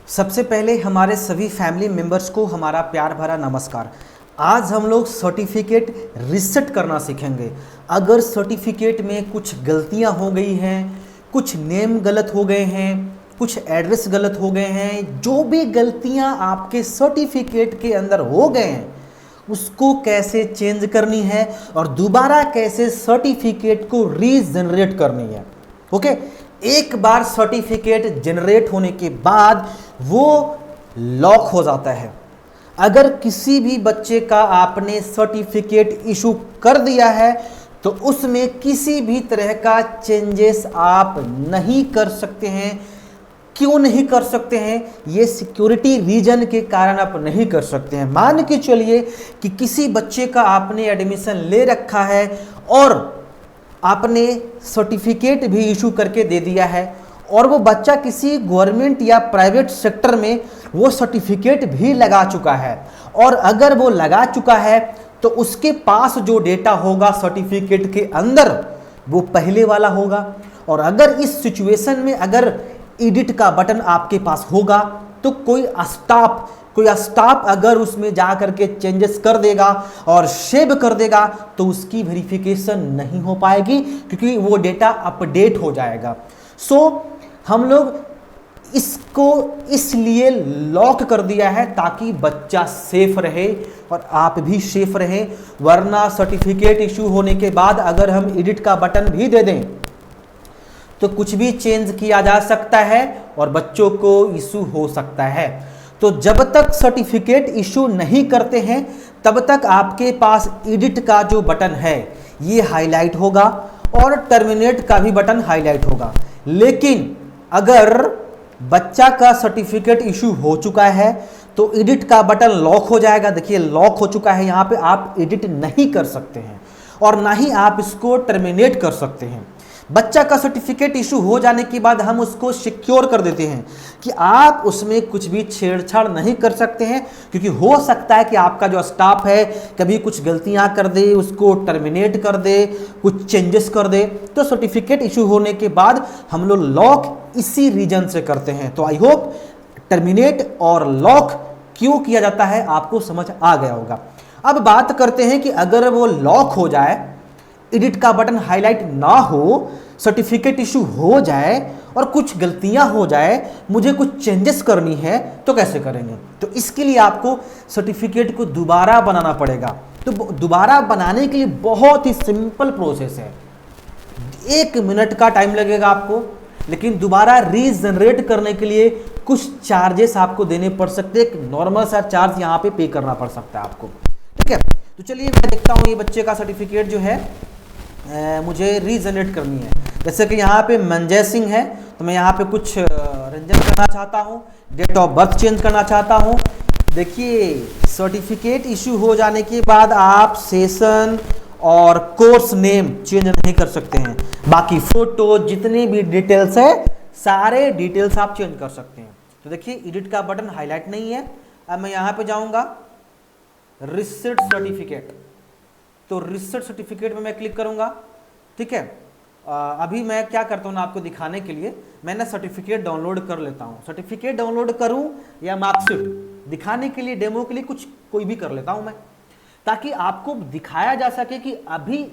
सबसे पहले हमारे सभी फैमिली मेंबर्स को हमारा प्यार भरा नमस्कार। आज हम लोग सर्टिफिकेट रीसेट करना सीखेंगे। अगर सर्टिफिकेट में कुछ गलतियां हो गई हैं, कुछ नेम गलत हो गए हैं, कुछ एड्रेस गलत हो गए हैं, जो भी गलतियां आपके सर्टिफिकेट के अंदर हो गए हैं, उसको कैसे चेंज करनी है और दोबारा कैसे सर्टिफिकेट को रीजनरेट करनी है। ओके, एक बार सर्टिफिकेट जनरेट होने के बाद वो लॉक हो जाता है। अगर किसी भी बच्चे का आपने सर्टिफिकेट इशू कर दिया है तो उसमें किसी भी तरह का चेंजेस आप नहीं कर सकते हैं। क्यों नहीं कर सकते हैं? ये सिक्योरिटी रीजन के कारण आप नहीं कर सकते हैं। मान के चलिए कि किसी बच्चे का आपने एडमिशन ले रखा है और आपने सर्टिफिकेट भी इशू करके दे दिया है और वो बच्चा किसी गवर्नमेंट या प्राइवेट सेक्टर में वो सर्टिफिकेट भी लगा चुका है, और अगर वो लगा चुका है तो उसके पास जो डेटा होगा सर्टिफिकेट के अंदर वो पहले वाला होगा। और अगर इस सिचुएशन में अगर एडिट का बटन आपके पास होगा तो कोई स्टाफ अगर उसमें जा करके चेंजेस कर देगा और सेव कर देगा तो उसकी वेरिफिकेशन नहीं हो पाएगी, क्योंकि वो डेटा अपडेट हो जाएगा। सो हम लोग इसको इसलिए लॉक कर दिया है ताकि बच्चा सेफ रहे और आप भी सेफ रहें। वरना सर्टिफिकेट इशू होने के बाद अगर हम एडिट का बटन भी दे दें तो कुछ भी चेंज किया जा सकता है और बच्चों को इशू हो सकता है। तो जब तक सर्टिफिकेट इशू नहीं करते हैं तब तक आपके पास एडिट का जो बटन है ये हाईलाइट होगा और टर्मिनेट का भी बटन हाईलाइट होगा। लेकिन अगर बच्चा का सर्टिफिकेट इशू हो चुका है तो एडिट का बटन लॉक हो जाएगा। देखिए लॉक हो चुका है, यहाँ पे आप एडिट नहीं कर सकते हैं और ना ही आप इसको टर्मिनेट कर सकते हैं। बच्चा का सर्टिफिकेट इशू हो जाने के बाद हम उसको सिक्योर कर देते हैं कि आप उसमें कुछ भी छेड़छाड़ नहीं कर सकते हैं, क्योंकि हो सकता है कि आपका जो स्टाफ है कभी कुछ गलतियां कर दे, उसको टर्मिनेट कर दे, कुछ चेंजेस कर दे। तो सर्टिफिकेट इशू होने के बाद हम लोग लॉक इसी रीजन से करते हैं। तो आई होप टर्मिनेट और लॉक क्यों किया जाता है आपको समझ आ गया होगा। अब बात करते हैं कि अगर वो लॉक हो जाए, एडिट का बटन हाईलाइट ना हो, सर्टिफिकेट इशू हो जाए और कुछ गलतियां हो जाए, मुझे कुछ चेंजेस करनी है तो कैसे करेंगे? तो इसके लिए आपको सर्टिफिकेट को दोबारा बनाना पड़ेगा। तो दोबारा बनाने के लिए बहुत ही सिंपल प्रोसेस है, 1 मिनट का टाइम लगेगा आपको, लेकिन दोबारा रीजनरेट करने के लिए कुछ चार्जेस आपको देने पड़ सकते हैं। एक नॉर्मल सा चार्ज यहाँ पे करना पड़ सकता है आपको, ठीक है। तो चलिए मैं देखता हूँ ये बच्चे का सर्टिफिकेट जो है मुझे रीजनरेट करनी है। जैसे कि यहाँ पे मंजय सिंह है तो मैं यहाँ पे कुछ रंजन करना चाहता हूँ, डेट ऑफ बर्थ चेंज करना चाहता हूँ। देखिए सर्टिफिकेट इशू हो जाने के बाद आप सेशन और कोर्स नेम चेंज नहीं कर सकते हैं, बाकी फोटो जितनी भी डिटेल्स है सारे डिटेल्स आप चेंज कर सकते हैं। तो देखिए एडिट का बटन हाईलाइट नहीं है। अब मैं यहाँ पे जाऊँगा रीसेट सर्टिफिकेट, तो रीसेट सर्टिफिकेट में मैं क्लिक करूंगा, ठीक है। अभी मैं क्या करता हूँ ना आपको दिखाने के लिए, मैं ना सर्टिफिकेट डाउनलोड कर लेता हूँ। सर्टिफिकेट डाउनलोड करूँ या मार्कशीट, दिखाने के लिए डेमो के लिए कोई भी कर लेता हूँ मैं, ताकि आपको दिखाया जा सके कि अभी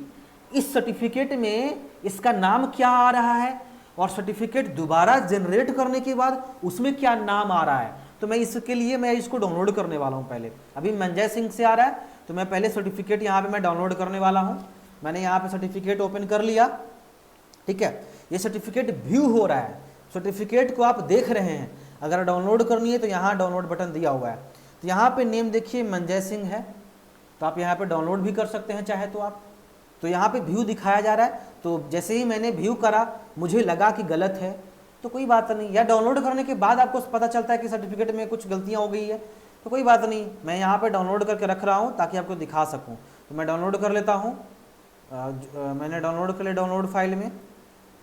इस सर्टिफिकेट में इसका नाम क्या आ रहा है और सर्टिफिकेट दोबारा जनरेट करने के बाद उसमें क्या नाम आ रहा है। तो मैं इसके लिए मैं इसको डाउनलोड करने वाला हूँ। पहले अभी मंजय सिंह से आ रहा है तो मैं पहले सर्टिफिकेट यहाँ पे मैं डाउनलोड करने वाला हूँ। मैंने यहाँ पे सर्टिफिकेट ओपन कर लिया, ठीक है। ये सर्टिफिकेट व्यू हो रहा है, सर्टिफिकेट को आप देख रहे हैं। अगर डाउनलोड करनी है तो यहाँ डाउनलोड बटन दिया हुआ है। तो यहाँ पे नेम देखिए मंजय सिंह है, तो आप यहाँ पे डाउनलोड भी कर सकते हैं चाहे तो आप। तो यहाँ पे व्यू दिखाया जा रहा है, तो जैसे ही मैंने व्यू करा मुझे लगा कि गलत है तो कोई बात नहीं, या डाउनलोड करने के बाद आपको पता चलता है कि सर्टिफिकेट में कुछ गलतियाँ हो गई है तो कोई बात नहीं, मैं यहाँ पे डाउनलोड करके रख रहा हूँ ताकि आपको दिखा सकूँ। तो मैं डाउनलोड कर लेता हूँ, मैंने डाउनलोड कर लिया, डाउनलोड फाइल में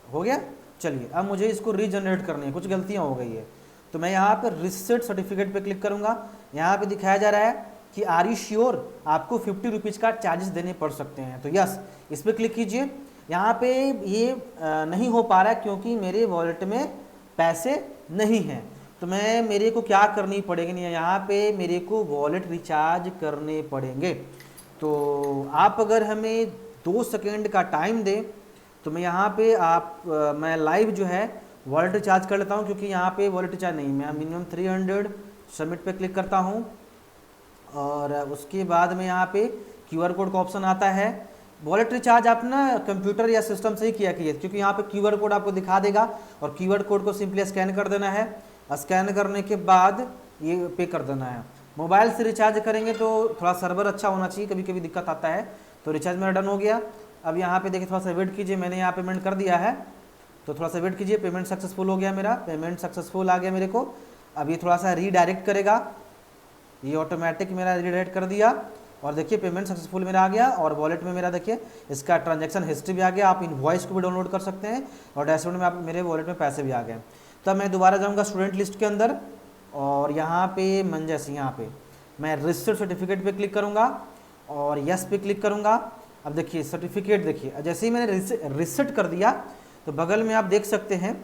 हो गया। चलिए अब मुझे इसको रीजनरेट करनी है, कुछ गलतियाँ हो गई है। तो मैं यहाँ पे रीसेट सर्टिफिकेट पे क्लिक करूँगा। यहाँ पे दिखाया जा रहा है कि आर यू श्योर, आपको 50 रुपीज़ का चार्जेस देने पड़ सकते हैं। तो यस, इस पर क्लिक कीजिए। यहाँ पे ये नहीं हो पा रहा है क्योंकि मेरे वॉलेट में पैसे नहीं हैं। तो मेरे को क्या करनी पड़ेगी, नहीं यहाँ पे मेरे को वॉलेट रिचार्ज करने पड़ेंगे। तो आप अगर हमें 2 सेकेंड का टाइम दें तो मैं यहाँ पे मैं लाइव जो है वॉलेट रिचार्ज कर लेता हूँ, क्योंकि यहाँ पे वॉलेट रिचार्ज नहीं, मैं मिनिमम 300 सबमिट पे क्लिक करता हूँ और उसके बाद में यहाँ पे QR कोड का ऑप्शन आता है। वॉलेट रिचार्ज आप ना कंप्यूटर या सिस्टम से ही किया कीजिए, क्योंकि यहाँ पे QR कोड आपको दिखा देगा और QR कोड को सिंपली स्कैन कर देना है। स्कैन करने के बाद ये पे कर देना है। मोबाइल से रिचार्ज करेंगे तो थोड़ा सर्वर अच्छा होना चाहिए, कभी कभी दिक्कत आता है। तो रिचार्ज मेरा डन हो गया। अब यहाँ पे देखिए, थोड़ा सा वेट कीजिए, मैंने यहाँ पेमेंट कर दिया है, तो थोड़ा सा वेट कीजिए। पेमेंट सक्सेसफुल हो गया, मेरा पेमेंट सक्सेसफुल आ गया मेरे को। अब ये थोड़ा सा रीडायरेक्ट करेगा, ये ऑटोमेटिक मेरा रीडायरेक्ट कर दिया और देखिए पेमेंट सक्सेसफुल मेरा आ गया। और वॉलेट में मेरा देखिए इसका ट्रांजैक्शन हिस्ट्री भी आ गया। आप इनवॉइस को भी डाउनलोड कर सकते हैं और डैशबोर्ड में आप मेरे वॉलेट में पैसे भी आ गए। तब मैं दोबारा जाऊँगा स्टूडेंट लिस्ट के अंदर और यहाँ पे मंजय सिंह, यहाँ पे मैं रजिस्टर्ड सर्टिफिकेट पे क्लिक करूँगा और यस पे क्लिक करूँगा। अब देखिए सर्टिफिकेट, देखिए जैसे ही मैंने रिसेट कर दिया तो बगल में आप देख सकते हैं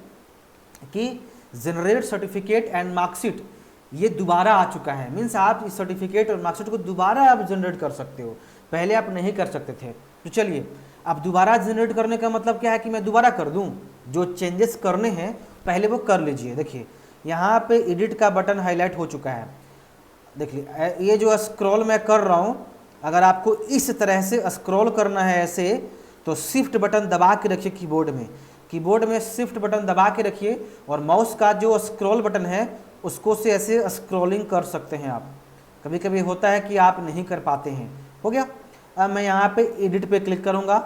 कि जनरेट सर्टिफिकेट एंड मार्कशीट ये दोबारा आ चुका है। मीन्स आप इस सर्टिफिकेट और मार्कशीट को दोबारा आप जनरेट कर सकते हो, पहले आप नहीं कर सकते थे। तो चलिए, अब दोबारा जनरेट करने का मतलब क्या है कि मैं दोबारा कर दूं, जो चेंजेस करने हैं पहले वो कर लीजिए। देखिए यहाँ पे एडिट का बटन हाईलाइट हो चुका है। देखिए ये जो स्क्रॉल मैं कर रहा हूँ, अगर आपको इस तरह से स्क्रॉल करना है ऐसे, तो शिफ्ट बटन दबा के रखिए कीबोर्ड में शिफ्ट बटन दबा के रखिए और माउस का जो स्क्रॉल बटन है उसको से ऐसे स्क्रॉलिंग कर सकते हैं आप। कभी कभी होता है कि आप नहीं कर पाते हैं। हो गया। अब मैं यहाँ पे एडिट पे क्लिक करूँगा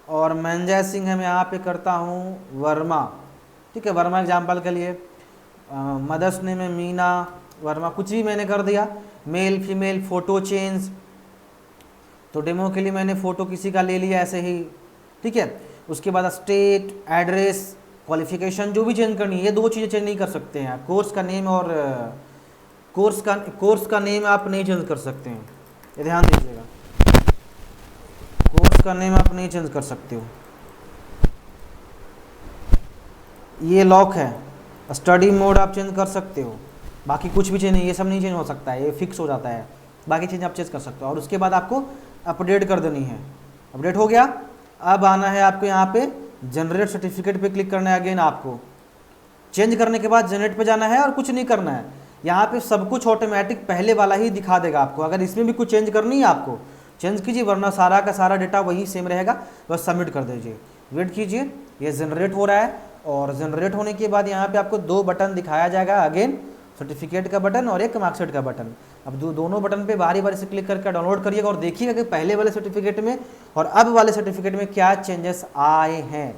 और मंजय सिंह है, मैं यहाँ पे करता हूँ वर्मा। ठीक है, वर्मा एग्जाम्पल के लिए मदर्स नेम में मीना वर्मा, कुछ भी मैंने कर दिया। मेल फीमेल फ़ोटो चेंज, तो डेमो के लिए मैंने फ़ोटो किसी का ले लिया ऐसे ही। ठीक है, उसके बाद स्टेट, एड्रेस, क्वालिफिकेशन जो भी चेंज करनी है, ये 2 चीज़ें चेंज नहीं कर सकते हैं। कोर्स का नेम और कोर्स का नेम आप नहीं चेंज कर सकते हैं, ये ध्यान दीजिएगा। कोर्स का नेम आप नहीं चेंज कर सकते हो, ये लॉक है। स्टडी मोड आप चेंज कर सकते हो, बाकी कुछ भी चेंज नहीं, ये सब नहीं चेंज हो सकता है, ये फिक्स हो जाता है। बाकी चीज़ आप चेंज कर सकते हो और उसके बाद आपको अपडेट कर देनी है। अपडेट हो गया। अब आना है आपको यहाँ पे जनरेट सर्टिफिकेट पे क्लिक करना है। अगेन आपको चेंज करने के बाद जनरेट पे जाना है और कुछ नहीं करना है। यहाँ पे सब कुछ ऑटोमेटिक पहले वाला ही दिखा देगा आपको। अगर इसमें भी कुछ चेंज करनी है आपको चेंज कीजिए, वरना सारा का सारा डेटा वही सेम रहेगा। बस सबमिट कर दीजिए, वेट कीजिए, ये जनरेट हो रहा है। और जनरेट होने के बाद यहाँ पे आपको 2 बटन दिखाया जाएगा, अगेन सर्टिफिकेट का बटन और एक मार्कशीट का बटन। अब दोनों बटन पे बारी बारी से क्लिक करके डाउनलोड करिएगा और देखिएगा कि पहले वाले सर्टिफिकेट में और अब वाले सर्टिफिकेट में क्या चेंजेस आए हैं।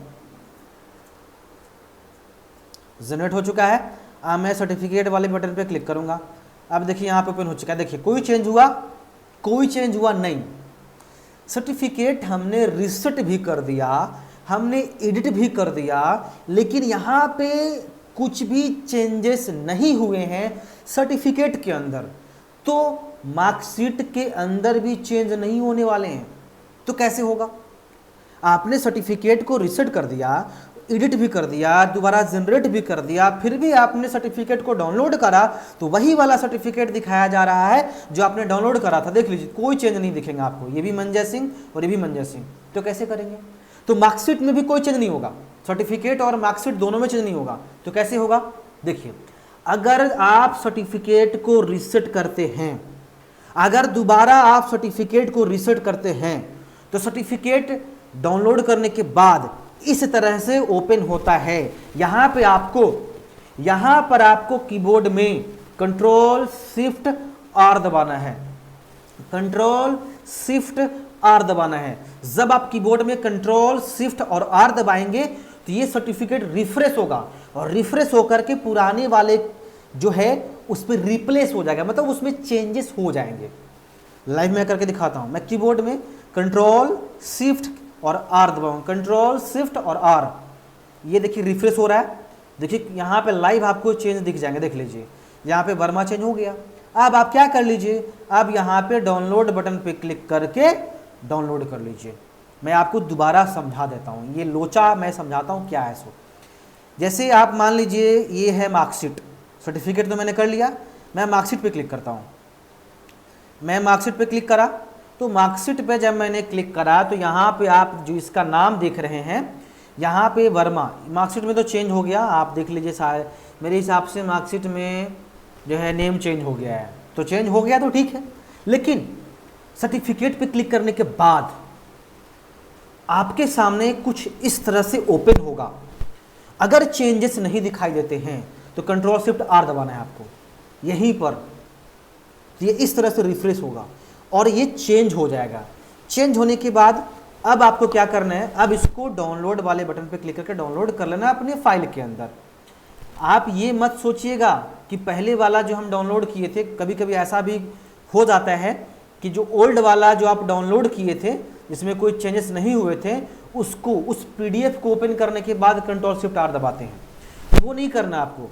जनरेट हो चुका है। अब मैं सर्टिफिकेट वाले बटन पे क्लिक करूंगा। अब देखिए यहाँ पे ओपन हो चुका है। देखिए कोई चेंज हुआ नहीं। सर्टिफिकेट हमने रिसेट भी कर दिया, हमने एडिट भी कर दिया, लेकिन यहाँ पे कुछ भी चेंजेस नहीं हुए हैं सर्टिफिकेट के अंदर। तो मार्कशीट के अंदर भी चेंज नहीं होने वाले हैं। तो कैसे होगा? आपने सर्टिफिकेट को रिसेट कर दिया, एडिट भी कर दिया, दोबारा जनरेट भी कर दिया, फिर भी आपने सर्टिफिकेट को डाउनलोड करा तो वही वाला सर्टिफिकेट दिखाया जा रहा है जो आपने डाउनलोड करा था। देख लीजिए, कोई चेंज नहीं दिखेगा आपको। ये भी मंजय सिंह और ये भी मंजय सिंह। तो कैसे करेंगे? तो मार्कशीट में भी कोई चेंज नहीं होगा, सर्टिफिकेट और मार्कशीट दोनों में चेंज नहीं होगा। तो कैसे होगा? देखिए, अगर आप सर्टिफिकेट को रिसेट करते हैं, अगर दोबारा आप सर्टिफिकेट को रिसेट करते हैं तो सर्टिफिकेट डाउनलोड करने के बाद इस तरह से ओपन होता है। यहां पर आपको कीबोर्ड में कंट्रोल शिफ्ट आर दबाना है। कंट्रोल शिफ्ट आर दबाना है। जब आप कीबोर्ड में कंट्रोल शिफ्ट और आर दबाएंगे तो ये सर्टिफिकेट रिफ्रेश होगा और रिफ्रेश होकर के पुराने वाले जो है उस पर रिप्लेस हो जाएगा, मतलब उसमें चेंजेस हो जाएंगे। लाइव में करके दिखाता हूं। मैं कीबोर्ड में कंट्रोल शिफ्ट और आर दबाऊं, कंट्रोल शिफ्ट और आर, ये देखिए रिफ्रेश हो रहा है। देखिए यहाँ पे लाइव आपको चेंज दिख जाएंगे। देख लीजिए, यहाँ पे वर्मा चेंज हो गया। अब आप क्या कर लीजिए, अब यहाँ पे डाउनलोड बटन पे क्लिक करके डाउनलोड कर लीजिए। मैं आपको दोबारा समझा देता हूँ, ये लोचा मैं समझाता हूँ क्या है। सो जैसे आप मान लीजिए ये है मार्कशीट, सर्टिफिकेट तो मैंने कर लिया, मैं मार्कशीट पे क्लिक करता हूँ। मैं मार्कशीट पे क्लिक करा, तो मार्कशीट पे जब मैंने क्लिक करा तो यहाँ पे आप जो इसका नाम देख रहे हैं, यहाँ पे वर्मा, मार्कशीट में तो चेंज हो गया, आप देख लीजिए सारे, मेरे हिसाब से मार्कशीट में जो है नेम चेंज हो गया है, तो चेंज हो गया तो ठीक है। लेकिन सर्टिफिकेट पे क्लिक करने के बाद आपके सामने कुछ इस तरह से ओपन होगा। अगर चेंजेस नहीं दिखाई देते हैं तो कंट्रोल शिफ्ट आर दबाना है आपको यहीं पर, ये इस तरह से रिफ्रेश होगा और ये चेंज हो जाएगा। चेंज होने के बाद अब आपको क्या करना है, अब इसको डाउनलोड वाले बटन पे क्लिक करके डाउनलोड कर लेना अपने फाइल के अंदर। आप ये मत सोचिएगा कि पहले वाला जो हम डाउनलोड किए थे, कभी कभी ऐसा भी हो जाता है कि जो ओल्ड वाला जो आप डाउनलोड किए थे जिसमें कोई चेंजेस नहीं हुए थे, उसको उस पीडीएफ को ओपन करने के बाद कंट्रोल शिफ्ट आर दबाते हैं। वो नहीं करना आपको,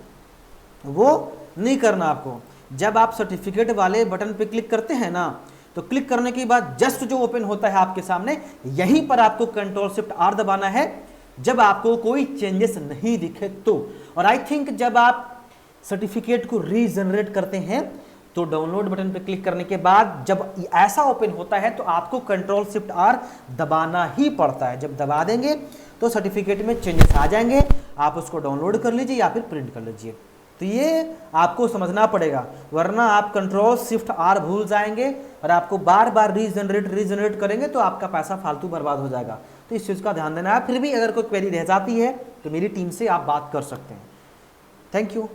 वो नहीं करना आपको। जब आप सर्टिफिकेट वाले बटन पे क्लिक करते हैं ना, तो क्लिक करने के बाद जस्ट जो ओपन होता है आपके सामने, यहीं पर आपको कंट्रोल शिफ्ट आर दबाना है जब आपको कोई चेंजेस नहीं दिखे तो। और आई थिंक जब आप सर्टिफिकेट को रीजनरेट करते हैं तो डाउनलोड बटन पर क्लिक करने के बाद जब ऐसा ओपन होता है तो आपको कंट्रोल शिफ्ट आर दबाना ही पड़ता है। जब दबा देंगे तो सर्टिफिकेट में चेंजेस आ जाएंगे, आप उसको डाउनलोड कर लीजिए या फिर प्रिंट कर लीजिए। तो ये आपको समझना पड़ेगा, वरना आप कंट्रोल शिफ्ट आर भूल जाएंगे और आपको बार बार रीजनरेट करेंगे तो आपका पैसा फालतू बर्बाद हो जाएगा। तो इस चीज़ का ध्यान देना है। फिर भी अगर कोई क्वेरी रह जाती है तो मेरी टीम से आप बात कर सकते हैं। Thank you.